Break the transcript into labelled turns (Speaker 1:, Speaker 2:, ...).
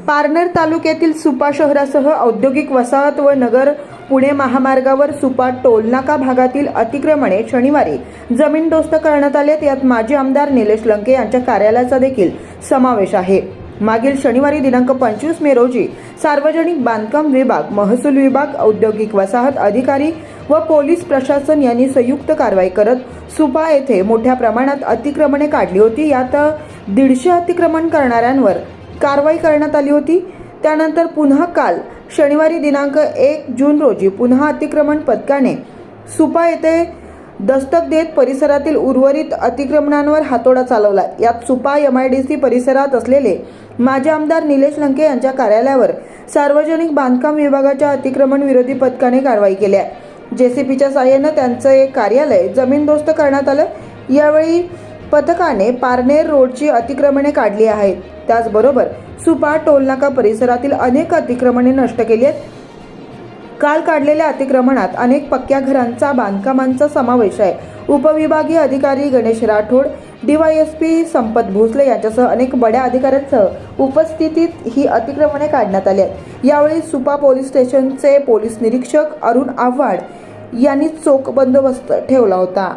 Speaker 1: पारनेर तालुक्यातील सुपा शहरासह औद्योगिक वसाहत व नगर पुणे महामार्गावर सुपा टोलनाका भागातील अतिक्रमणे शनिवारी जमीनदोस्त करण्यात आलेत। यात माजी आमदार निलेश लंके यांच्या कार्यालयाचा देखील समावेश आहे। मागील शनिवारी दिनांक 25 मे रोजी सार्वजनिक बांधकाम विभाग, महसूल विभाग, औद्योगिक वसाहत अधिकारी व पोलीस प्रशासन यांनी संयुक्त कारवाई करत सुपा येथे मोठ्या प्रमाणात अतिक्रमणे काढली होती। यात 150 अतिक्रमण करणाऱ्यांवर कारवाई करण्यात आली होती। त्यानंतर पुन्हा काल शनिवारी दिनांक 1 जून रोजी पुन्हा अतिक्रमण पथकाने सुपा येथे दस्तक देत परिसरातील उर्वरित अतिक्रमणांवर हातोडा चालवला। यात सुपा MIDC परिसरात असलेले माजी आमदार निलेश लंके यांच्या कार्यालयावर सार्वजनिक बांधकाम विभागाच्या अतिक्रमण विरोधी पथकाने कारवाई केली आहे। JCPच्या साहाय्याने त्यांचे कार्यालय जमीनदोस्त करण्यात आलं। यावेळी पथकाने पारनेर रोडची अतिक्रमणे काढली आहेत। त्याचबरोबर सुपा टोलनाका परिसरातील अनेक अतिक्रमणे नष्ट केली आहेत। काल काढलेल्या अतिक्रमणात अनेक पक्क्या घरांचा बांधकामांचा समावेश आहे। उपविभागीय अधिकारी गणेश राठोड, DYSP संपत भोसले यांच्यासह अनेक बड्या अधिकाऱ्यांसह उपस्थितीत ही अतिक्रमणे काढण्यात आली आहेत। यावेळी सुपा पोलीस स्टेशनचे पोलीस निरीक्षक अरुण आव्हाड यांनी चोख बंदोबस्त ठेवला होता।